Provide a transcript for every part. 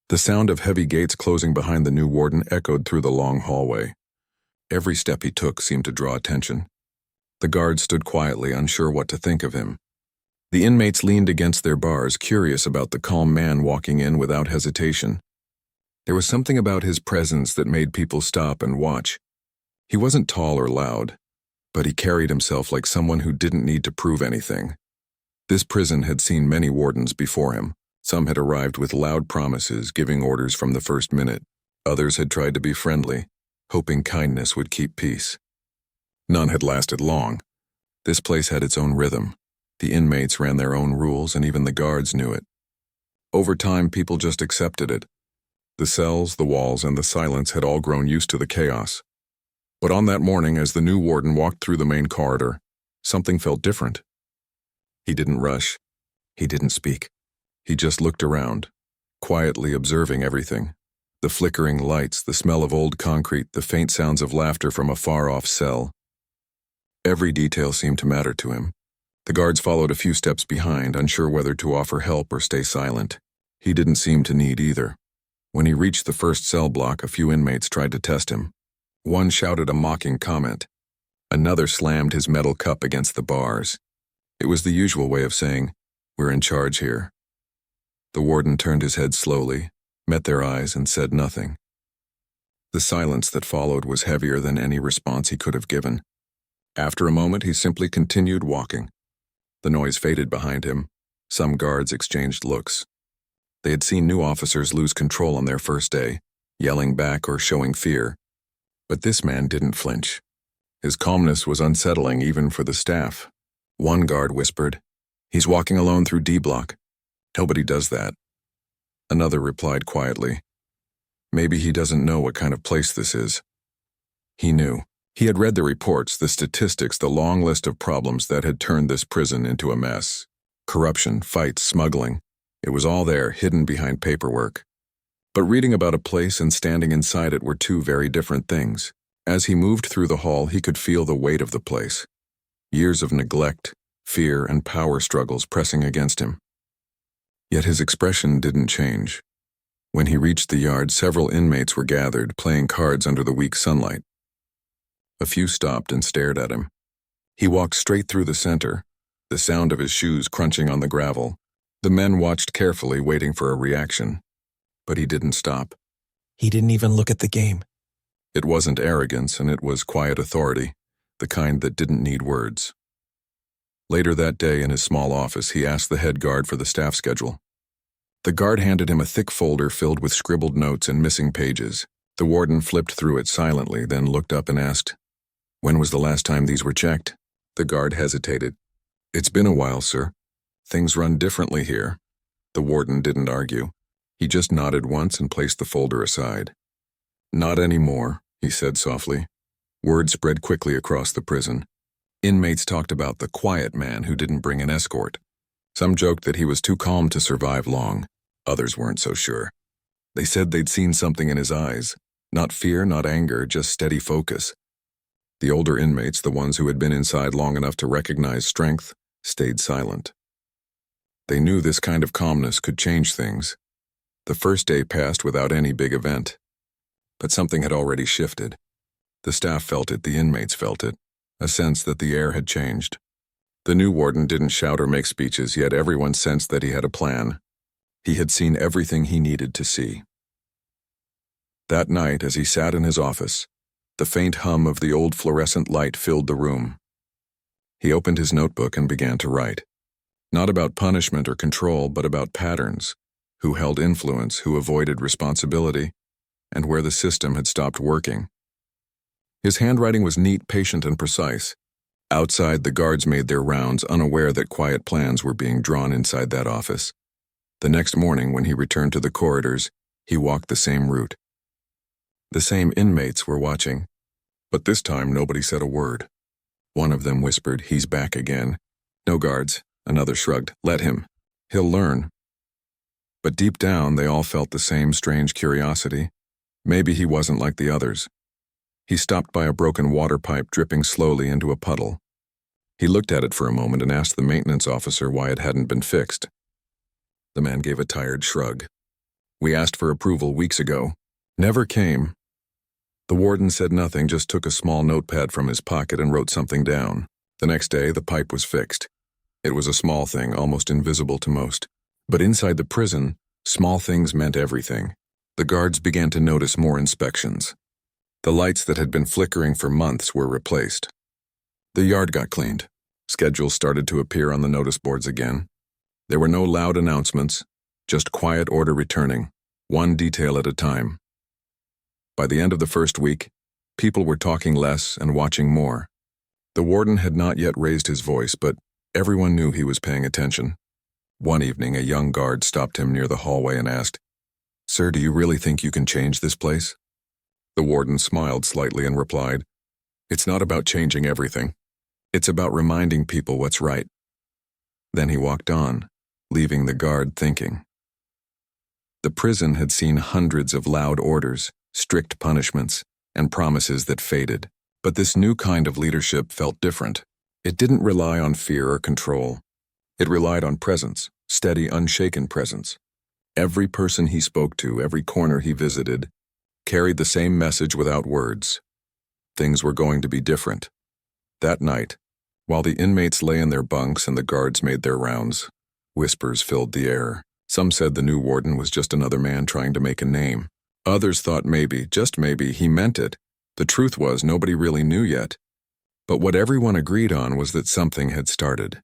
The sound of heavy gates closing behind the new warden echoed through the long hallway. Every step he took seemed to draw attention. The guards stood quietly, unsure what to think of him. The inmates leaned against their bars, curious about the calm man walking in without hesitation. There was something about his presence that made people stop and watch. He wasn't tall or loud, but he carried himself like someone who didn't need to prove anything. This prison had seen many wardens before him. Some had arrived with loud promises, giving orders from the first minute. Others had tried to be friendly, hoping kindness would keep peace. None had lasted long. This place had its own rhythm. The inmates ran their own rules, and even the guards knew it. Over time, people just accepted it. The cells, the walls, and the silence had all grown used to the chaos. But on that morning, as the new warden walked through the main corridor, something felt different. He didn't rush. He didn't speak. He just looked around, quietly observing everything. The flickering lights, the smell of old concrete, the faint sounds of laughter from a far-off cell. Every detail seemed to matter to him. The guards followed a few steps behind, unsure whether to offer help or stay silent. He didn't seem to need either. When he reached the first cell block, a few inmates tried to test him. One shouted a mocking comment. Another slammed his metal cup against the bars. It was the usual way of saying, "We're in charge here." The warden turned his head slowly, met their eyes, and said nothing. The silence that followed was heavier than any response he could have given. After a moment, he simply continued walking. The noise faded behind him. Some guards exchanged looks. They had seen new officers lose control on their first day, yelling back or showing fear. But this man didn't flinch. His calmness was unsettling even for the staff. One guard whispered, "He's walking alone through D block. Nobody does that." Another replied quietly, "Maybe he doesn't know what kind of place this is." He knew. He had read the reports, the statistics, the long list of problems that had turned this prison into a mess. Corruption, fights, smuggling. It was all there, hidden behind paperwork. But reading about a place and standing inside it were two very different things. As he moved through the hall, he could feel the weight of the place. Years of neglect, fear, and power struggles pressing against him. Yet his expression didn't change. When he reached the yard, several inmates were gathered, playing cards under the weak sunlight. A few stopped and stared at him. He walked straight through the center, the sound of his shoes crunching on the gravel. The men watched carefully, waiting for a reaction. But he didn't stop. He didn't even look at the game. It wasn't arrogance, and it was quiet authority, the kind that didn't need words. Later that day, in his small office, he asked the head guard for the staff schedule. The guard handed him a thick folder filled with scribbled notes and missing pages. The warden flipped through it silently, then looked up and asked, "When was the last time these were checked?" The guard hesitated. "It's been a while, sir. Things run differently here." The warden didn't argue. He just nodded once and placed the folder aside. "Not anymore," he said softly. Word spread quickly across the prison. Inmates talked about the quiet man who didn't bring an escort. Some joked that he was too calm to survive long. Others weren't so sure. They said they'd seen something in his eyes. Not fear, not anger, just steady focus. The older inmates, the ones who had been inside long enough to recognize strength, stayed silent. They knew this kind of calmness could change things. The first day passed without any big event. But something had already shifted. The staff felt it, the inmates felt it, a sense that the air had changed. The new warden didn't shout or make speeches, yet everyone sensed that he had a plan. He had seen everything he needed to see. That night, as he sat in his office, the faint hum of the old fluorescent light filled the room. He opened his notebook and began to write. Not about punishment or control, but about patterns, who held influence, who avoided responsibility, and where the system had stopped working. His handwriting was neat, patient, and precise. Outside, the guards made their rounds, unaware that quiet plans were being drawn inside that office. The next morning, when he returned to the corridors, he walked the same route. The same inmates were watching, but this time nobody said a word. One of them whispered, "He's back again." "No guards." Another shrugged, "Let him. He'll learn." But deep down, they all felt the same strange curiosity. Maybe he wasn't like the others. He stopped by a broken water pipe dripping slowly into a puddle. He looked at it for a moment and asked the maintenance officer why it hadn't been fixed. The man gave a tired shrug. We asked for approval weeks ago. Never came. The warden said nothing, just took a small notepad from his pocket and wrote something down. The next day, the pipe was fixed. It was a small thing, almost invisible to most. But inside the prison, small things meant everything. The guards began to notice more inspections. The lights that had been flickering for months were replaced. The yard got cleaned. Schedules started to appear on the notice boards again. There were no loud announcements, just quiet order returning, one detail at a time. By the end of the first week, people were talking less and watching more. The warden had not yet raised his voice, but everyone knew he was paying attention. One evening, a young guard stopped him near the hallway and asked, "Sir, do you really think you can change this place?" The warden smiled slightly and replied, "It's not about changing everything. It's about reminding people what's right." Then he walked on, leaving the guard thinking. The prison had seen hundreds of loud orders, strict punishments, and promises that faded. But this new kind of leadership felt different. It didn't rely on fear or control. It relied on presence, steady, unshaken presence. Every person he spoke to, every corner he visited, carried the same message without words. Things were going to be different. That night, while the inmates lay in their bunks and the guards made their rounds, whispers filled the air. Some said the new warden was just another man trying to make a name. Others thought maybe, just maybe, he meant it. The truth was, nobody really knew yet. But what everyone agreed on was that something had started.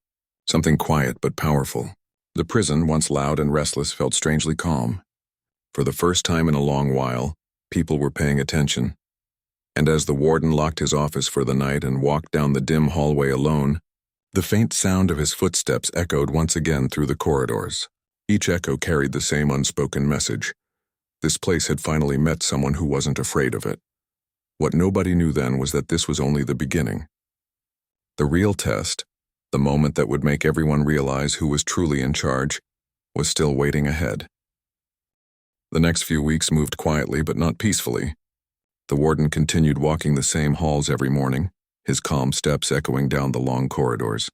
Something quiet but powerful. The prison, once loud and restless, felt strangely calm. For the first time in a long while, people were paying attention. And as the warden locked his office for the night and walked down the dim hallway alone, the faint sound of his footsteps echoed once again through the corridors. Each echo carried the same unspoken message. This place had finally met someone who wasn't afraid of it. What nobody knew then was that this was only the beginning. The real test, the moment that would make everyone realize who was truly in charge, was still waiting ahead. The next few weeks moved quietly but not peacefully. The warden continued walking the same halls every morning, his calm steps echoing down the long corridors.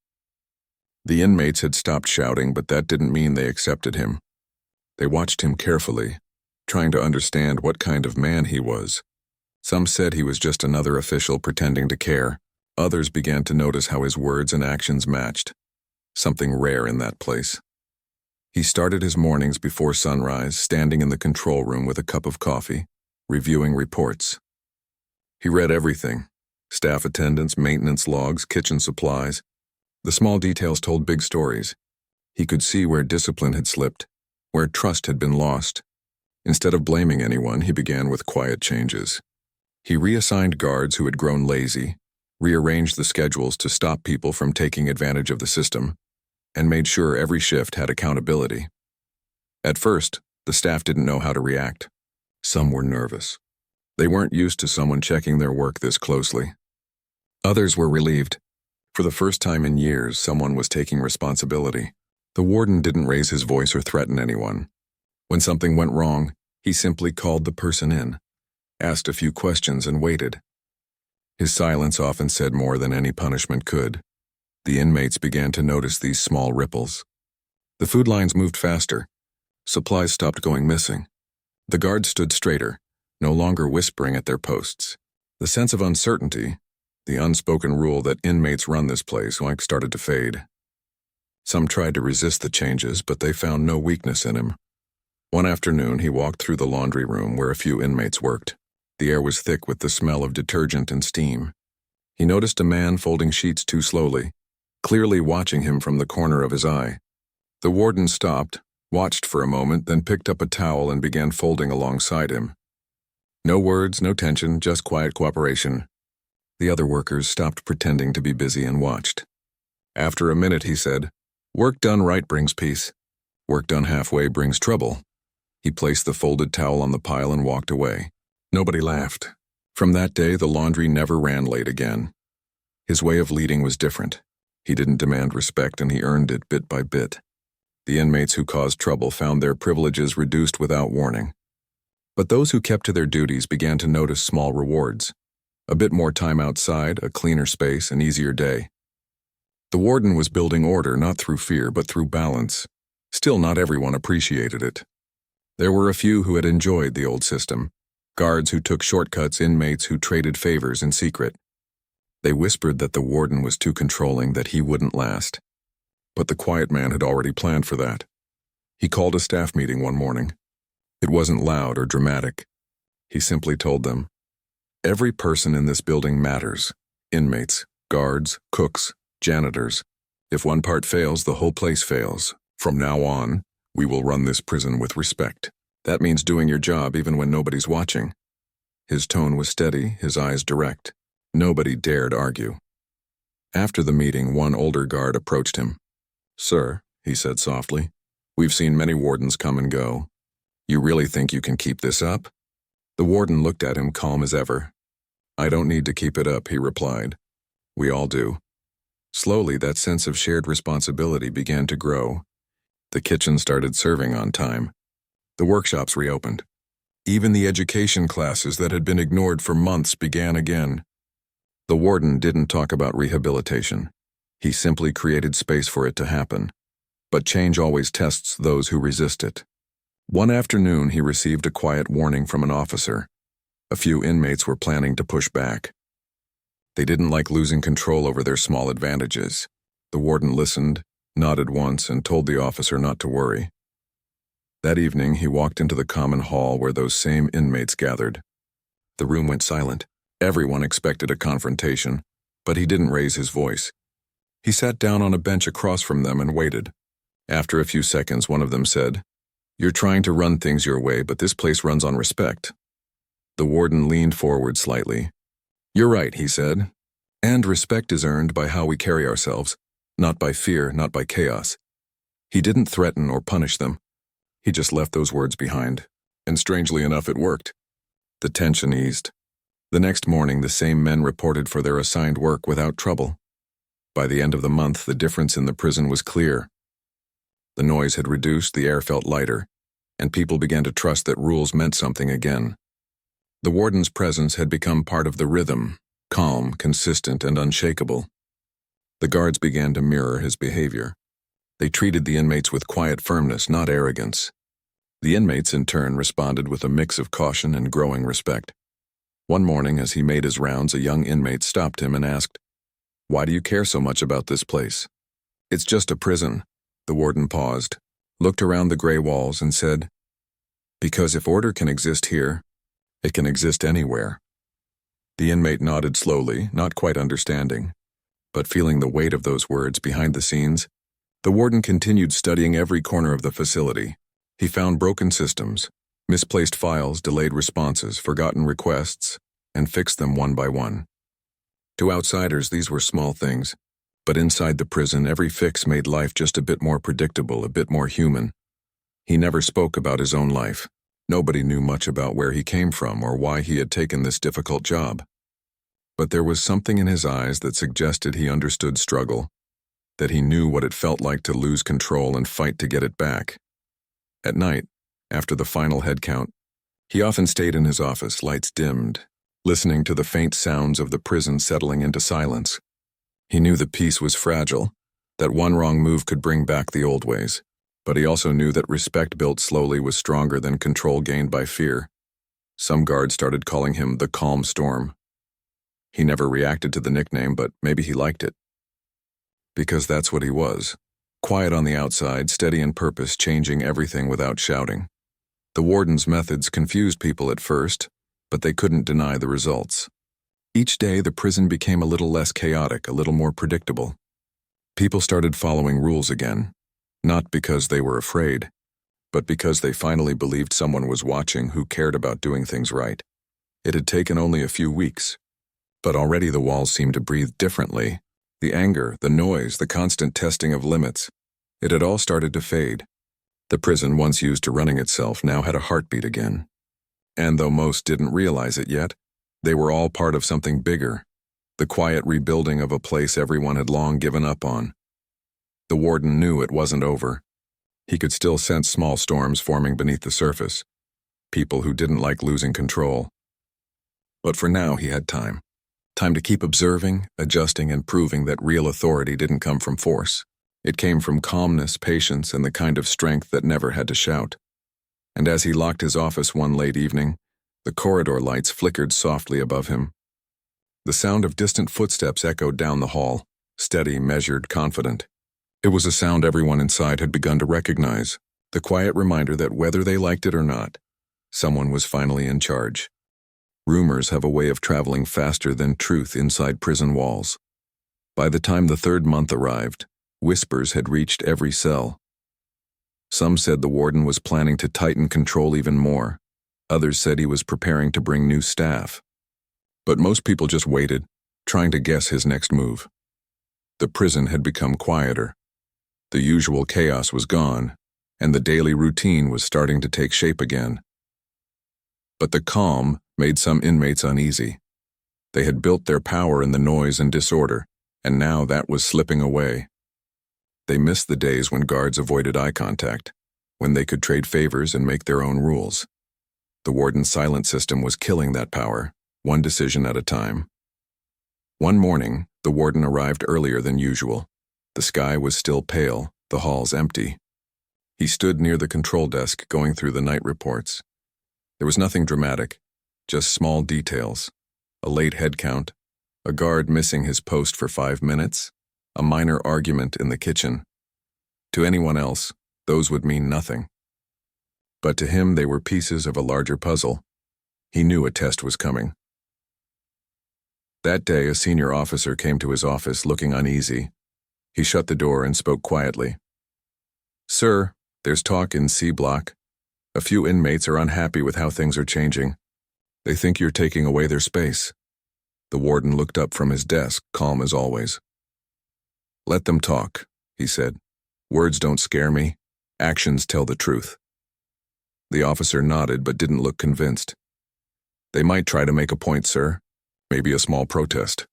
The inmates had stopped shouting, but that didn't mean they accepted him. They watched him carefully, trying to understand what kind of man he was. Some said he was just another official pretending to care. Others began to notice how his words and actions matched. Something rare in that place. He started his mornings before sunrise, standing in the control room with a cup of coffee, reviewing reports. He read everything: staff attendance, maintenance logs, kitchen supplies. The small details told big stories. He could see where discipline had slipped, where trust had been lost. Instead of blaming anyone, he began with quiet changes. He reassigned guards who had grown lazy, rearranged the schedules to stop people from taking advantage of the system, and made sure every shift had accountability. At first, the staff didn't know how to react. Some were nervous. They weren't used to someone checking their work this closely. Others were relieved. For the first time in years, someone was taking responsibility. The warden didn't raise his voice or threaten anyone. When something went wrong, he simply called the person in, asked a few questions, and waited. His silence often said more than any punishment could. The inmates began to notice these small ripples. The food lines moved faster. Supplies stopped going missing. The guards stood straighter, no longer whispering at their posts. The sense of uncertainty, the unspoken rule that inmates run this place, started to fade. Some tried to resist the changes, but they found no weakness in him. One afternoon, he walked through the laundry room where a few inmates worked. The air was thick with the smell of detergent and steam. He noticed a man folding sheets too slowly, clearly watching him from the corner of his eye. The warden stopped, watched for a moment, then picked up a towel and began folding alongside him. No words, no tension, just quiet cooperation. The other workers stopped pretending to be busy and watched. After a minute, he said, "Work done right brings peace. Work done halfway brings trouble." He placed the folded towel on the pile and walked away. Nobody laughed. From that day, the laundry never ran late again. His way of leading was different. He didn't demand respect, and he earned it bit by bit. The inmates who caused trouble found their privileges reduced without warning. But those who kept to their duties began to notice small rewards. A bit more time outside, a cleaner space, an easier day. The warden was building order not through fear but through balance. Still, not everyone appreciated it. There were a few who had enjoyed the old system, guards who took shortcuts, inmates who traded favors in secret. They whispered that the warden was too controlling, that he wouldn't last. But the quiet man had already planned for that. He called a staff meeting one morning. It wasn't loud or dramatic. He simply told them, "Every person in this building matters. Inmates, guards, cooks, janitors. If one part fails, the whole place fails. From now on, we will run this prison with respect. That means doing your job even when nobody's watching." His tone was steady, his eyes direct. Nobody dared argue. After the meeting, one older guard approached him. "Sir," he said softly, "we've seen many wardens come and go. You really think you can keep this up?" The warden looked at him, calm as ever. "I don't need to keep it up," he replied. "We all do." Slowly, that sense of shared responsibility began to grow. The kitchen started serving on time. The workshops reopened. Even the education classes that had been ignored for months began again. The warden didn't talk about rehabilitation. He simply created space for it to happen. But change always tests those who resist it. One afternoon, he received a quiet warning from an officer. A few inmates were planning to push back. They didn't like losing control over their small advantages. The warden listened, nodded once, and told the officer not to worry. That evening, he walked into the common hall where those same inmates gathered. The room went silent. Everyone expected a confrontation, but he didn't raise his voice. He sat down on a bench across from them and waited. After a few seconds, one of them said, "You're trying to run things your way, but this place runs on respect." The warden leaned forward slightly. "You're right," he said. "And respect is earned by how we carry ourselves, not by fear, not by chaos." He didn't threaten or punish them. He just left those words behind, and strangely enough, it worked. The tension eased. The next morning, the same men reported for their assigned work without trouble. By the end of the month, the difference in the prison was clear. The noise had reduced, the air felt lighter, and people began to trust that rules meant something again. The warden's presence had become part of the rhythm, calm, consistent, and unshakable. The guards began to mirror his behavior. They treated the inmates with quiet firmness, not arrogance. The inmates, in turn, responded with a mix of caution and growing respect. One morning, as he made his rounds, a young inmate stopped him and asked, "Why do you care so much about this place?" "It's just a prison." The warden paused, looked around the gray walls, and said, "Because if order can exist here, it can exist anywhere." The inmate nodded slowly, not quite understanding, but feeling the weight of those words behind the scenes. The warden continued studying every corner of the facility. He found broken systems, misplaced files, delayed responses, forgotten requests, and fixed them one by one. To outsiders, these were small things, but inside the prison, every fix made life just a bit more predictable, a bit more human. He never spoke about his own life. Nobody knew much about where he came from or why he had taken this difficult job. But there was something in his eyes that suggested he understood struggle, that he knew what it felt like to lose control and fight to get it back. At night, after the final head count, he often stayed in his office, lights dimmed, listening to the faint sounds of the prison settling into silence. He knew the peace was fragile, that one wrong move could bring back the old ways, but he also knew that respect built slowly was stronger than control gained by fear. Some guards started calling him the Calm Storm. He never reacted to the nickname, but maybe he liked it. Because that's what he was. Quiet on the outside, steady in purpose, changing everything without shouting. The warden's methods confused people at first, but they couldn't deny the results. Each day, the prison became a little less chaotic, a little more predictable. People started following rules again, not because they were afraid, but because they finally believed someone was watching who cared about doing things right. It had taken only a few weeks, but already the walls seemed to breathe differently. The anger, the noise, the constant testing of limits, it had all started to fade. The prison, once used to running itself, now had a heartbeat again. And though most didn't realize it yet, they were all part of something bigger, the quiet rebuilding of a place everyone had long given up on. The warden knew it wasn't over. He could still sense small storms forming beneath the surface, people who didn't like losing control. But for now, he had time. Time to keep observing, adjusting, and proving that real authority didn't come from force. It came from calmness, patience, and the kind of strength that never had to shout. And as he locked his office one late evening, the corridor lights flickered softly above him. The sound of distant footsteps echoed down the hall, steady, measured, confident. It was a sound everyone inside had begun to recognize, the quiet reminder that whether they liked it or not, someone was finally in charge. Rumors have a way of traveling faster than truth inside prison walls. By the time the third month arrived, whispers had reached every cell. Some said the warden was planning to tighten control even more. Others said he was preparing to bring new staff. But most people just waited, trying to guess his next move. The prison had become quieter. The usual chaos was gone, and the daily routine was starting to take shape again. But the calm made some inmates uneasy. They had built their power in the noise and disorder, and now that was slipping away. They missed the days when guards avoided eye contact, when they could trade favors and make their own rules. The warden's silent system was killing that power, one decision at a time. One morning, the warden arrived earlier than usual. The sky was still pale, the halls empty. He stood near the control desk going through the night reports. There was nothing dramatic, just small details. A late head count, a guard missing his post for 5 minutes, a minor argument in the kitchen. To anyone else, those would mean nothing. But to him they were pieces of a larger puzzle. He knew a test was coming. That day, a senior officer came to his office looking uneasy. He shut the door and spoke quietly. "Sir, there's talk in C Block. A few inmates are unhappy with how things are changing. They think you're taking away their space." The warden looked up from his desk, calm as always. "Let them talk," he said. "Words don't scare me. Actions tell the truth." The officer nodded but didn't look convinced. "They might try to make a point, sir. Maybe a small protest."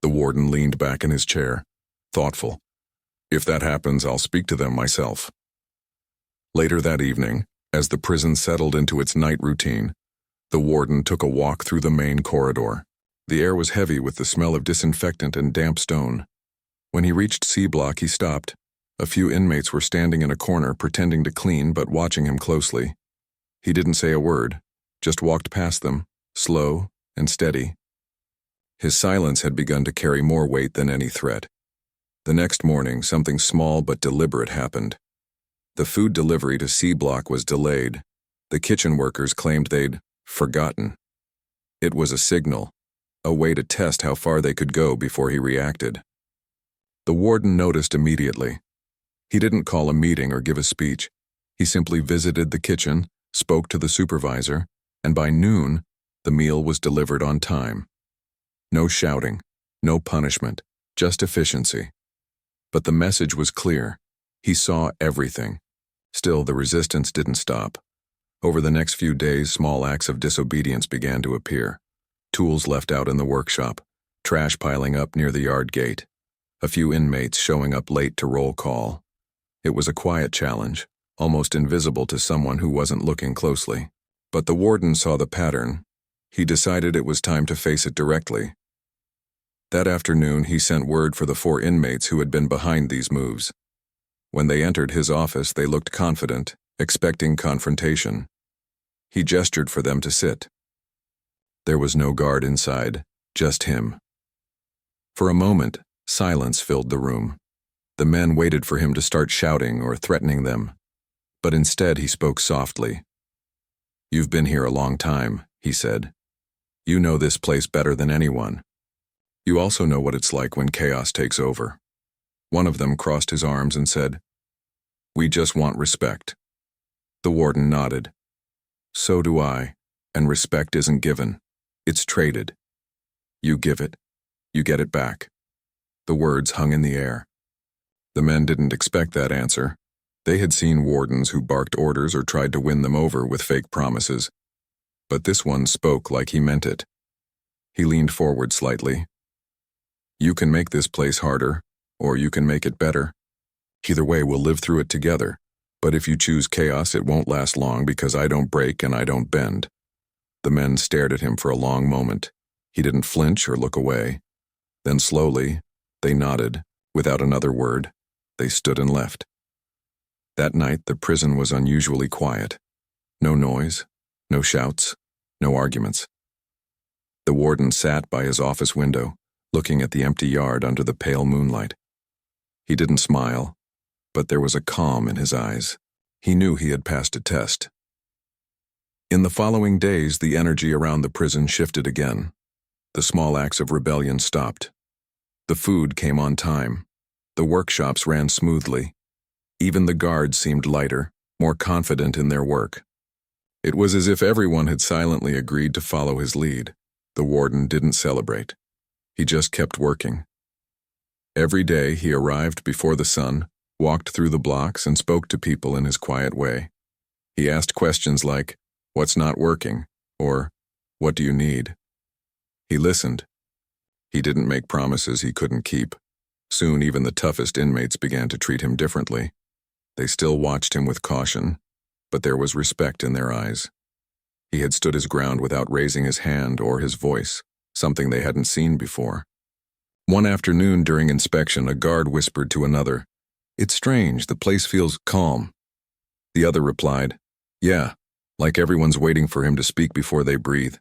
The warden leaned back in his chair, thoughtful. "If that happens, I'll speak to them myself." Later that evening, as the prison settled into its night routine, the warden took a walk through the main corridor. The air was heavy with the smell of disinfectant and damp stone. When he reached C Block, he stopped. A few inmates were standing in a corner pretending to clean but watching him closely. He didn't say a word, just walked past them, slow and steady. His silence had begun to carry more weight than any threat. The next morning, something small but deliberate happened. The food delivery to C Block was delayed. The kitchen workers claimed they'd forgotten. It was a signal, a way to test how far they could go before he reacted. The warden noticed immediately. He didn't call a meeting or give a speech. He simply visited the kitchen, spoke to the supervisor, and by noon, the meal was delivered on time. No shouting, no punishment, just efficiency. But the message was clear. He saw everything. Still, the resistance didn't stop. Over the next few days, small acts of disobedience began to appear. Tools left out in the workshop, trash piling up near the yard gate, a few inmates showing up late to roll call. It was a quiet challenge, almost invisible to someone who wasn't looking closely. But the warden saw the pattern. He decided it was time to face it directly. That afternoon, he sent word for the 4 inmates who had been behind these moves. When they entered his office, they looked confident, expecting confrontation. He gestured for them to sit. There was no guard inside, just him. For a moment, silence filled the room. The men waited for him to start shouting or threatening them. But instead, he spoke softly. "You've been here a long time," he said. "You know this place better than anyone. You also know what it's like when chaos takes over." One of them crossed his arms and said, "We just want respect." The warden nodded. "So do I, and respect isn't given. It's traded. You give it, you get it back." The words hung in the air. The men didn't expect that answer. They had seen wardens who barked orders or tried to win them over with fake promises. But this one spoke like he meant it. He leaned forward slightly. "You can make this place harder, or you can make it better. Either way, we'll live through it together. But if you choose chaos, it won't last long because I don't break and I don't bend." The men stared at him for a long moment. He didn't flinch or look away. Then slowly, they nodded. Without another word, they stood and left. That night, the prison was unusually quiet. No noise, no shouts, no arguments. The warden sat by his office window, looking at the empty yard under the pale moonlight. He didn't smile, but there was a calm in his eyes. He knew he had passed a test. In the following days, the energy around the prison shifted again. The small acts of rebellion stopped. The food came on time. The workshops ran smoothly. Even the guards seemed lighter, more confident in their work. It was as if everyone had silently agreed to follow his lead. The warden didn't celebrate. He just kept working. Every day he arrived before the sun, walked through the blocks, and spoke to people in his quiet way. He asked questions like, "What's not working?" or "What do you need?" He listened. He didn't make promises he couldn't keep. Soon even the toughest inmates began to treat him differently. They still watched him with caution, but there was respect in their eyes. He had stood his ground without raising his hand or his voice, something they hadn't seen before. One afternoon during inspection, a guard whispered to another, "It's strange, the place feels calm." The other replied, "Yeah, like everyone's waiting for him to speak before they breathe."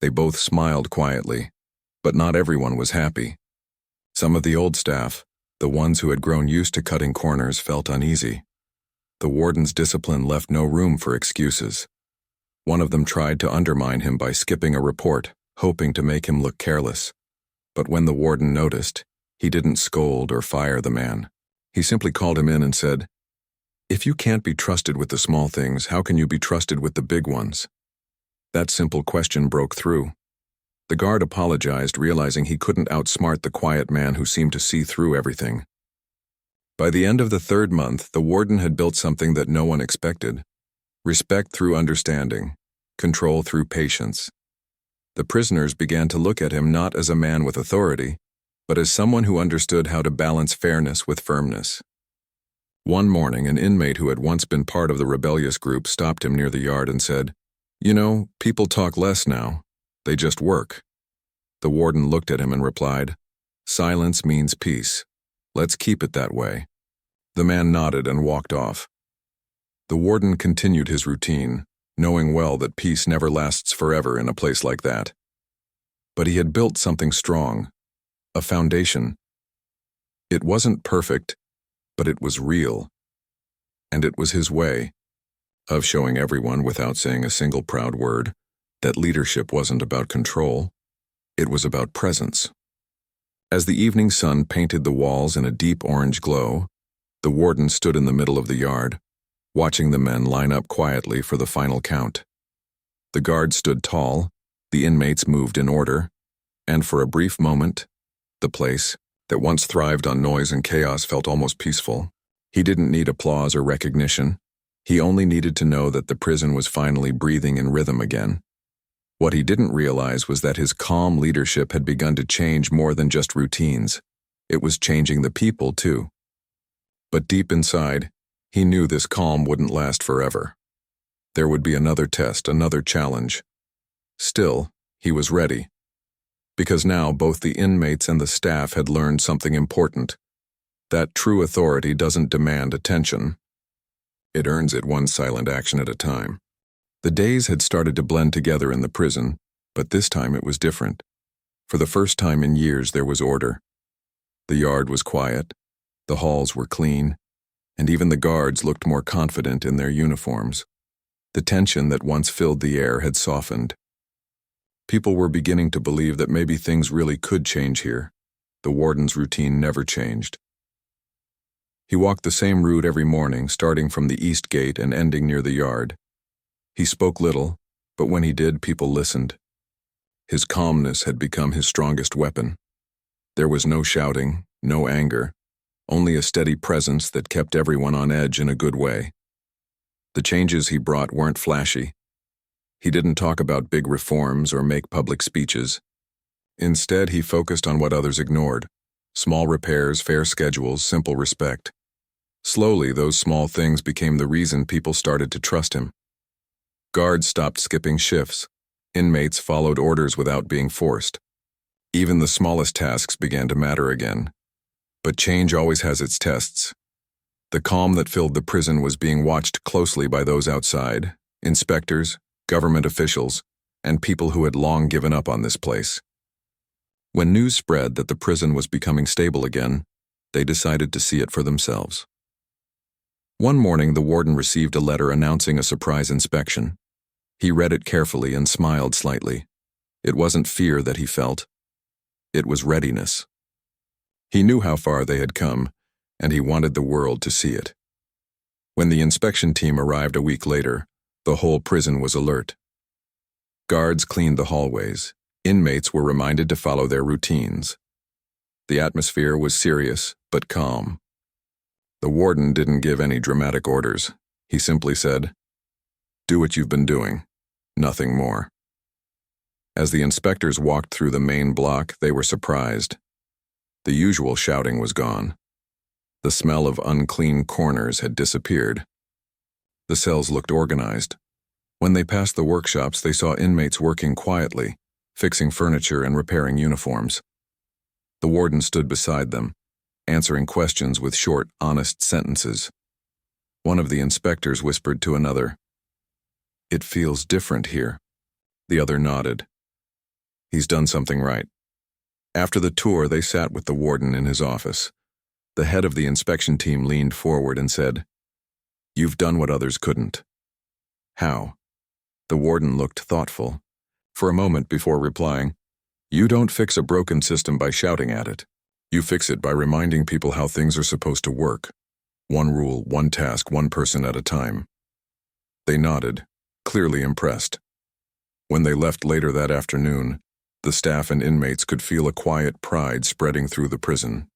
They both smiled quietly, but not everyone was happy. Some of the old staff, the ones who had grown used to cutting corners, felt uneasy. The warden's discipline left no room for excuses. One of them tried to undermine him by skipping a report, hoping to make him look careless. But when the warden noticed, he didn't scold or fire the man. He simply called him in and said, "If you can't be trusted with the small things, how can you be trusted with the big ones?" That simple question broke through. The guard apologized, realizing he couldn't outsmart the quiet man who seemed to see through everything. By the end of the third month, the warden had built something that no one expected: respect through understanding, control through patience. The prisoners began to look at him not as a man with authority, but as someone who understood how to balance fairness with firmness. One morning, an inmate who had once been part of the rebellious group stopped him near the yard and said, "You know, people talk less now. They just work." The warden looked at him and replied, "Silence means peace. Let's keep it that way." The man nodded and walked off. The warden continued his routine, knowing well that peace never lasts forever in a place like that. But he had built something strong, a foundation. It wasn't perfect, but it was real. And it was his way of showing everyone, without saying a single proud word, that leadership wasn't about control, it was about presence. As the evening sun painted the walls in a deep orange glow, the warden stood in the middle of the yard, watching the men line up quietly for the final count. The guards stood tall, the inmates moved in order, and for a brief moment, the place, that once thrived on noise and chaos, felt almost peaceful. He didn't need applause or recognition. He only needed to know that the prison was finally breathing in rhythm again. What he didn't realize was that his calm leadership had begun to change more than just routines. It was changing the people, too. But deep inside, he knew this calm wouldn't last forever. There would be another test, another challenge. Still, he was ready. Because now both the inmates and the staff had learned something important: that true authority doesn't demand attention. It earns it one silent action at a time. The days had started to blend together in the prison, but this time it was different. For the first time in years, there was order. The yard was quiet, the halls were clean, and even the guards looked more confident in their uniforms. The tension that once filled the air had softened. People were beginning to believe that maybe things really could change here. The warden's routine never changed. He walked the same route every morning, starting from the east gate and ending near the yard. He spoke little, but when he did, people listened. His calmness had become his strongest weapon. There was no shouting, no anger, only a steady presence that kept everyone on edge in a good way. The changes he brought weren't flashy. He didn't talk about big reforms or make public speeches. Instead, he focused on what others ignored: small repairs, fair schedules, simple respect. Slowly, those small things became the reason people started to trust him. Guards stopped skipping shifts. Inmates followed orders without being forced. Even the smallest tasks began to matter again. But change always has its tests. The calm that filled the prison was being watched closely by those outside, inspectors, government officials, and people who had long given up on this place. When news spread that the prison was becoming stable again, they decided to see it for themselves. One morning, the warden received a letter announcing a surprise inspection. He read it carefully and smiled slightly. It wasn't fear that he felt. It was readiness. He knew how far they had come, and he wanted the world to see it. When the inspection team arrived a week later, the whole prison was alert. Guards cleaned the hallways. Inmates were reminded to follow their routines. The atmosphere was serious, but calm. The warden didn't give any dramatic orders. He simply said, "Do what you've been doing, nothing more." As the inspectors walked through the main block, they were surprised. The usual shouting was gone. The smell of unclean corners had disappeared. The cells looked organized. When they passed the workshops, they saw inmates working quietly, fixing furniture and repairing uniforms. The warden stood beside them, answering questions with short, honest sentences. One of the inspectors whispered to another, "It feels different here." The other nodded. "He's done something right." After the tour, they sat with the warden in his office. The head of the inspection team leaned forward and said, "You've done what others couldn't." "How?" The warden looked thoughtful. For a moment before replying, "You don't fix a broken system by shouting at it. You fix it by reminding people how things are supposed to work. One rule, one task, one person at a time." They nodded, clearly impressed. When they left later that afternoon, the staff and inmates could feel a quiet pride spreading through the prison.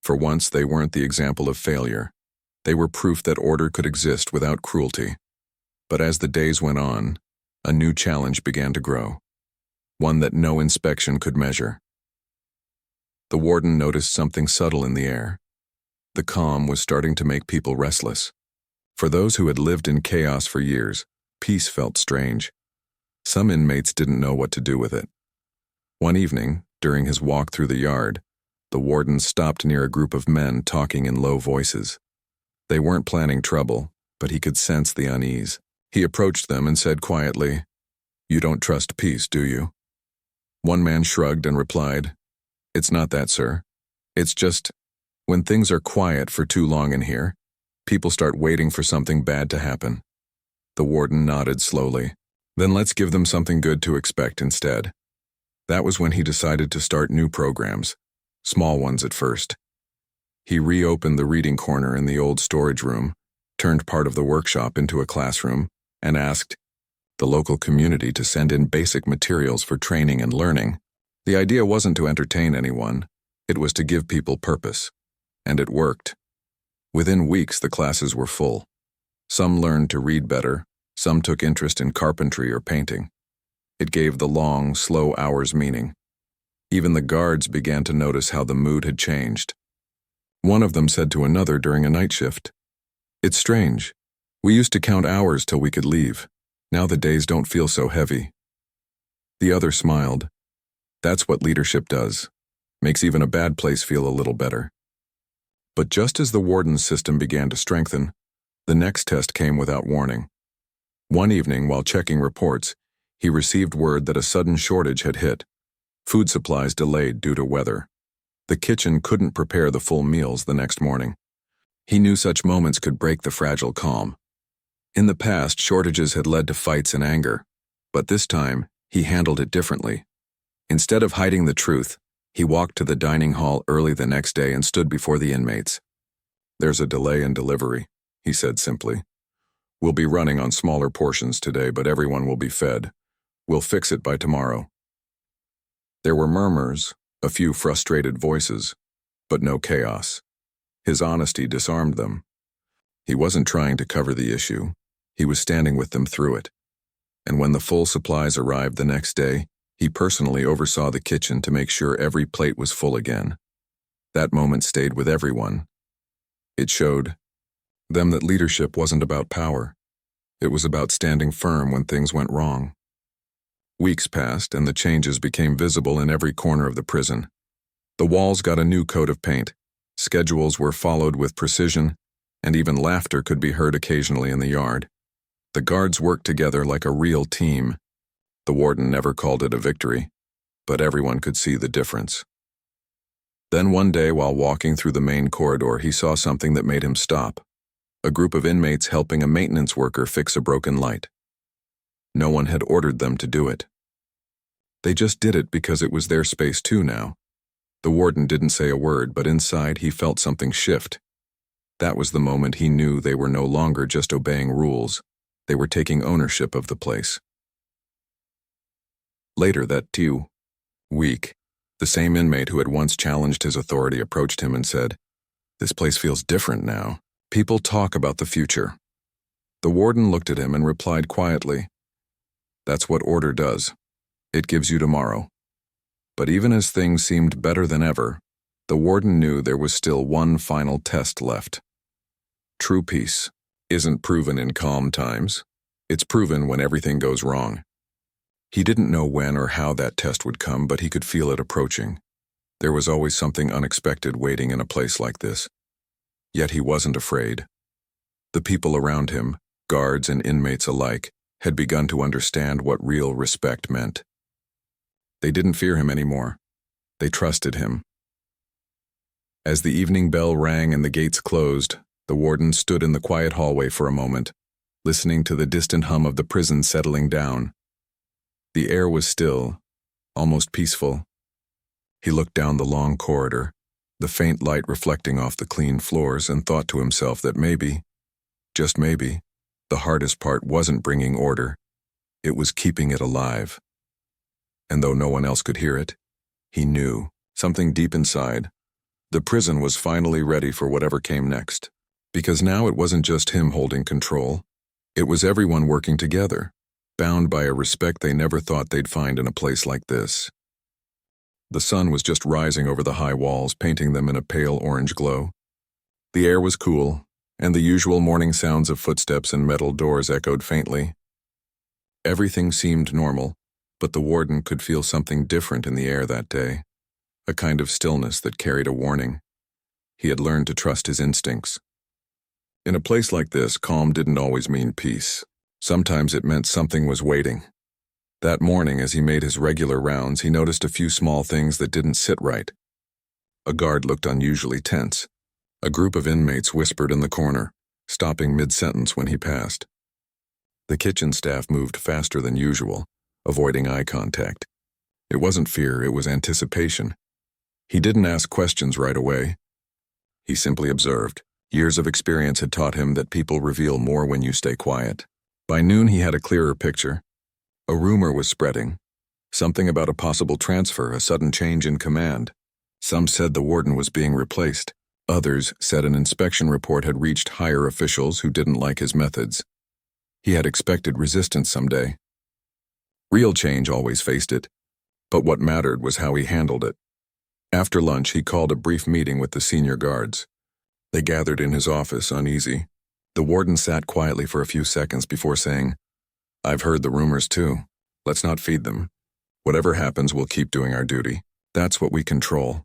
For once, they weren't the example of failure. They were proof that order could exist without cruelty. But as the days went on, a new challenge began to grow, one that no inspection could measure. The warden noticed something subtle in the air. The calm was starting to make people restless. For those who had lived in chaos for years, peace felt strange. Some inmates didn't know what to do with it. One evening, during his walk through the yard, the warden stopped near a group of men talking in low voices. They weren't planning trouble, but he could sense the unease. He approached them and said quietly, "You don't trust peace, do you?" One man shrugged and replied, "It's not that, sir. It's just, when things are quiet for too long in here, people start waiting for something bad to happen." The warden nodded slowly. "Then let's give them something good to expect instead." That was when he decided to start new programs, small ones at first. He reopened the reading corner in the old storage room, turned part of the workshop into a classroom, and asked the local community to send in basic materials for training and learning. The idea wasn't to entertain anyone, it was to give people purpose. And it worked. Within weeks, the classes were full. Some learned to read better, some took interest in carpentry or painting. It gave the long, slow hours meaning. Even the guards began to notice how the mood had changed. One of them said to another during a night shift, "It's strange. We used to count hours till we could leave. Now the days don't feel so heavy." The other smiled. That's what leadership does. Makes even a bad place feel a little better. But just as the warden's system began to strengthen, the next test came without warning. One evening, while checking reports, he received word that a sudden shortage had hit. Food supplies delayed due to weather. The kitchen couldn't prepare the full meals the next morning. He knew such moments could break the fragile calm. In the past, shortages had led to fights and anger, but this time, he handled it differently. Instead of hiding the truth, he walked to the dining hall early the next day and stood before the inmates. "There's a delay in delivery," he said simply. "We'll be running on smaller portions today, but everyone will be fed. We'll fix it by tomorrow." There were murmurs, a few frustrated voices, but no chaos. His honesty disarmed them. He wasn't trying to cover the issue. He was standing with them through it. And when the full supplies arrived the next day, he personally oversaw the kitchen to make sure every plate was full again. That moment stayed with everyone. It showed them that leadership wasn't about power. It was about standing firm when things went wrong. Weeks passed, and the changes became visible in every corner of the prison. The walls got a new coat of paint, schedules were followed with precision, and even laughter could be heard occasionally in the yard. The guards worked together like a real team. The warden never called it a victory, but everyone could see the difference. Then one day, while walking through the main corridor, he saw something that made him stop. A group of inmates helping a maintenance worker fix a broken light. No one had ordered them to do it. They just did it because it was their space too now. The warden didn't say a word, but inside he felt something shift. That was the moment he knew they were no longer just obeying rules. They were taking ownership of the place. Later that week, the same inmate who had once challenged his authority approached him and said, "This place feels different now. People talk about the future." The warden looked at him and replied quietly, "That's what order does. It gives you tomorrow." But even as things seemed better than ever, the warden knew there was still one final test left. True peace isn't proven in calm times. It's proven when everything goes wrong. He didn't know when or how that test would come, but he could feel it approaching. There was always something unexpected waiting in a place like this. Yet he wasn't afraid. The people around him, guards and inmates alike, had begun to understand what real respect meant. They didn't fear him anymore. They trusted him. As the evening bell rang and the gates closed, the warden stood in the quiet hallway for a moment, listening to the distant hum of the prison settling down. The air was still, almost peaceful. He looked down the long corridor, the faint light reflecting off the clean floors, and thought to himself that maybe, just maybe, the hardest part wasn't bringing order. It was keeping it alive. And though no one else could hear it, he knew, something deep inside, the prison was finally ready for whatever came next. Because now it wasn't just him holding control. It was everyone working together, bound by a respect they never thought they'd find in a place like this. The sun was just rising over the high walls, painting them in a pale orange glow. The air was cool, and the usual morning sounds of footsteps and metal doors echoed faintly. Everything seemed normal, but the warden could feel something different in the air that day, a kind of stillness that carried a warning. He had learned to trust his instincts. In a place like this, calm didn't always mean peace. Sometimes it meant something was waiting. That morning, as he made his regular rounds, he noticed a few small things that didn't sit right. A guard looked unusually tense. A group of inmates whispered in the corner, stopping mid-sentence when he passed. The kitchen staff moved faster than usual, avoiding eye contact. It wasn't fear, it was anticipation. He didn't ask questions right away. He simply observed. Years of experience had taught him that people reveal more when you stay quiet. By noon, he had a clearer picture. A rumor was spreading. Something about a possible transfer, a sudden change in command. Some said the warden was being replaced. Others said an inspection report had reached higher officials who didn't like his methods. He had expected resistance someday. Real change always faced it, but what mattered was how he handled it. After lunch, he called a brief meeting with the senior guards. They gathered in his office, uneasy. The warden sat quietly for a few seconds before saying, "I've heard the rumors too. Let's not feed them. Whatever happens, we'll keep doing our duty. That's what we control."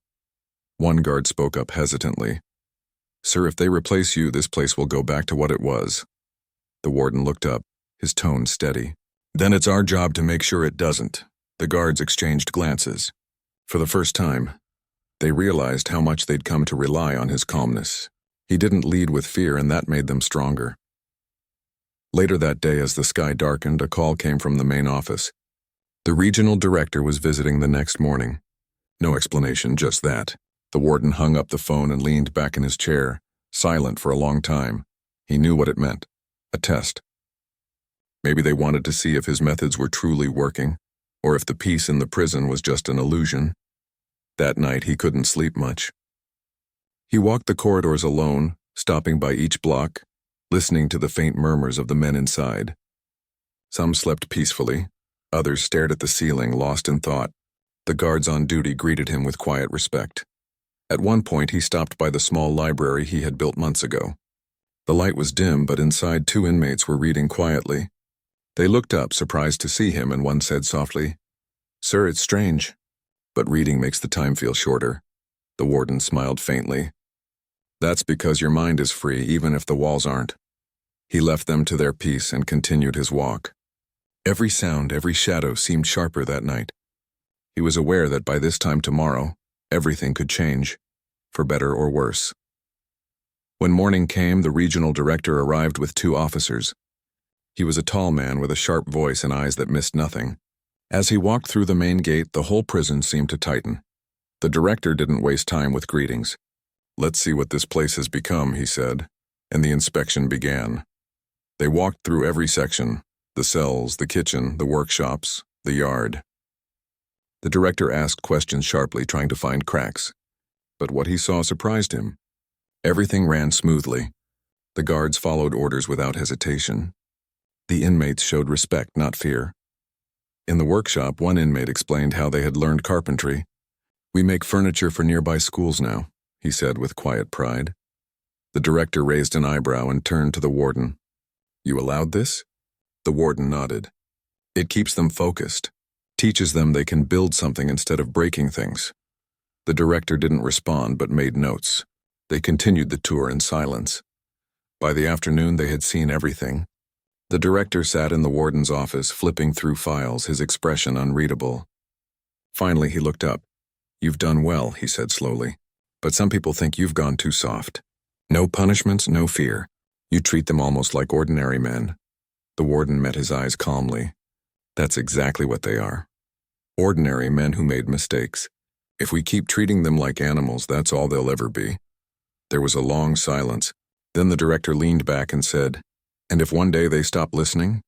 One guard spoke up hesitantly. "Sir, if they replace you, this place will go back to what it was." The warden looked up, his tone steady. "Then it's our job to make sure it doesn't." The guards exchanged glances. For the first time, they realized how much they'd come to rely on his calmness. He didn't lead with fear, and that made them stronger. Later that day, as the sky darkened, a call came from the main office. The regional director was visiting the next morning. No explanation, just that. The warden hung up the phone and leaned back in his chair, silent for a long time. He knew what it meant. A test. Maybe they wanted to see if his methods were truly working, or if the peace in the prison was just an illusion. That night, he couldn't sleep much. He walked the corridors alone, stopping by each block, listening to the faint murmurs of the men inside. Some slept peacefully. Others stared at the ceiling, lost in thought. The guards on duty greeted him with quiet respect. At one point, he stopped by the small library he had built months ago. The light was dim, but inside 2 inmates were reading quietly. They looked up, surprised to see him, and one said softly, "Sir, it's strange, but reading makes the time feel shorter." The warden smiled faintly. "That's because your mind is free, even if the walls aren't." He left them to their peace and continued his walk. Every sound, every shadow seemed sharper that night. He was aware that by this time tomorrow, everything could change, for better or worse. When morning came, the regional director arrived with 2 officers. He was a tall man with a sharp voice and eyes that missed nothing. As he walked through the main gate, the whole prison seemed to tighten. The director didn't waste time with greetings. "Let's see what this place has become," he said, and the inspection began. They walked through every section, the cells, the kitchen, the workshops, the yard. The director asked questions sharply, trying to find cracks. But what he saw surprised him. Everything ran smoothly. The guards followed orders without hesitation. The inmates showed respect, not fear. In the workshop, one inmate explained how they had learned carpentry. "We make furniture for nearby schools now," he said with quiet pride. The director raised an eyebrow and turned to the warden. "You allowed this?" The warden nodded. "It keeps them focused, teaches them they can build something instead of breaking things." The director didn't respond but made notes. They continued the tour in silence. By the afternoon, they had seen everything. The director sat in the warden's office, flipping through files, his expression unreadable. Finally, he looked up. "You've done well," he said slowly. "But some people think you've gone too soft. No punishments, no fear. You treat them almost like ordinary men." The warden met his eyes calmly. "That's exactly what they are. Ordinary men who made mistakes. If we keep treating them like animals, that's all they'll ever be." There was a long silence. Then the director leaned back and said, "And if one day they stop listening?"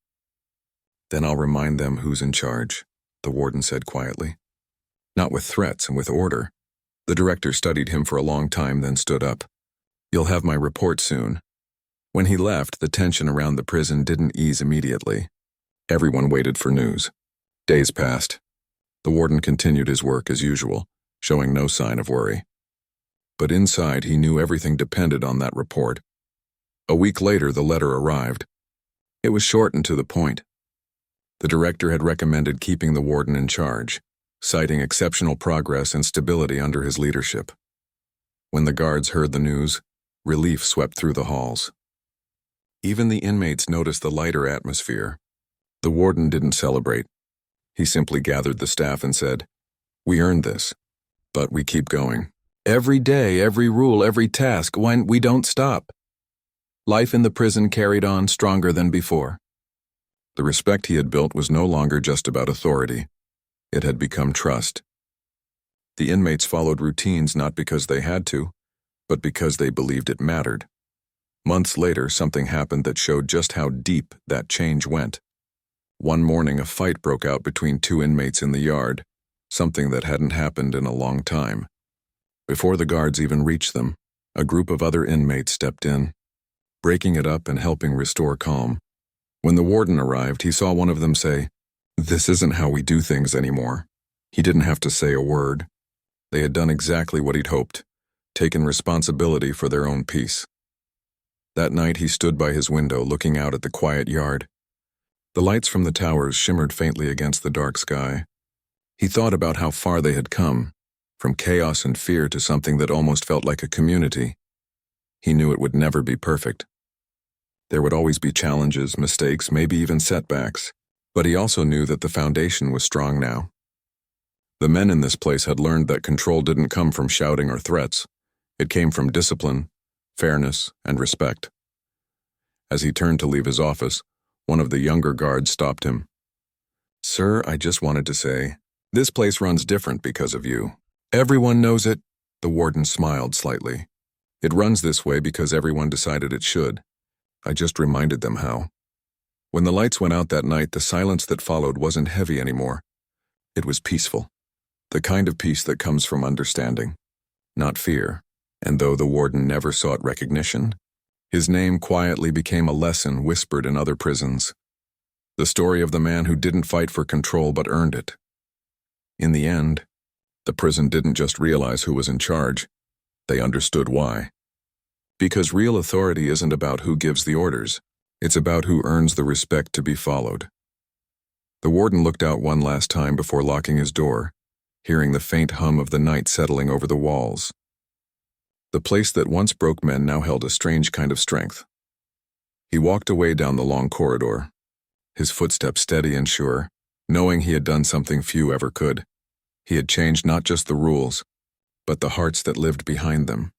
"Then I'll remind them who's in charge," the warden said quietly. "Not with threats and with order." The director studied him for a long time, then stood up. "You'll have my report soon." When he left, the tension around the prison didn't ease immediately. Everyone waited for news. Days passed. The warden continued his work as usual, showing no sign of worry. But inside, he knew everything depended on that report. A week later, the letter arrived. It was short and to the point. The director had recommended keeping the warden in charge, citing exceptional progress and stability under his leadership. When the guards heard the news, relief swept through the halls. Even the inmates noticed the lighter atmosphere. The warden didn't celebrate. He simply gathered the staff and said, "We earned this, but we keep going. Every day, every rule, every task, when we don't stop." Life in the prison carried on stronger than before. The respect he had built was no longer just about authority. It had become trust. The inmates followed routines not because they had to, but because they believed it mattered. Months later, something happened that showed just how deep that change went. One morning, a fight broke out between 2 inmates in the yard, something that hadn't happened in a long time. Before the guards even reached them, a group of other inmates stepped in, breaking it up and helping restore calm. When the warden arrived, he saw one of them say, "This isn't how we do things anymore." He didn't have to say a word. They had done exactly what he'd hoped, taken responsibility for their own peace. That night, he stood by his window, looking out at the quiet yard. The lights from the towers shimmered faintly against the dark sky. He thought about how far they had come, from chaos and fear to something that almost felt like a community. He knew it would never be perfect. There would always be challenges, mistakes, maybe even setbacks, but he also knew that the foundation was strong now. The men in this place had learned that control didn't come from shouting or threats. It came from discipline, fairness, and respect. As he turned to leave his office, one of the younger guards stopped him. "Sir, I just wanted to say, this place runs different because of you. Everyone knows it." The warden smiled slightly. "It runs this way because everyone decided it should. I just reminded them how." When the lights went out that night, the silence that followed wasn't heavy anymore. It was peaceful. The kind of peace that comes from understanding, not fear. And though the warden never sought recognition, his name quietly became a lesson whispered in other prisons. The story of the man who didn't fight for control but earned it. In the end, the prison didn't just realize who was in charge, they understood why. Because real authority isn't about who gives the orders, it's about who earns the respect to be followed. The warden looked out one last time before locking his door, hearing the faint hum of the night settling over the walls. The place that once broke men now held a strange kind of strength. He walked away down the long corridor, his footsteps steady and sure, knowing he had done something few ever could. He had changed not just the rules, but the hearts that lived behind them.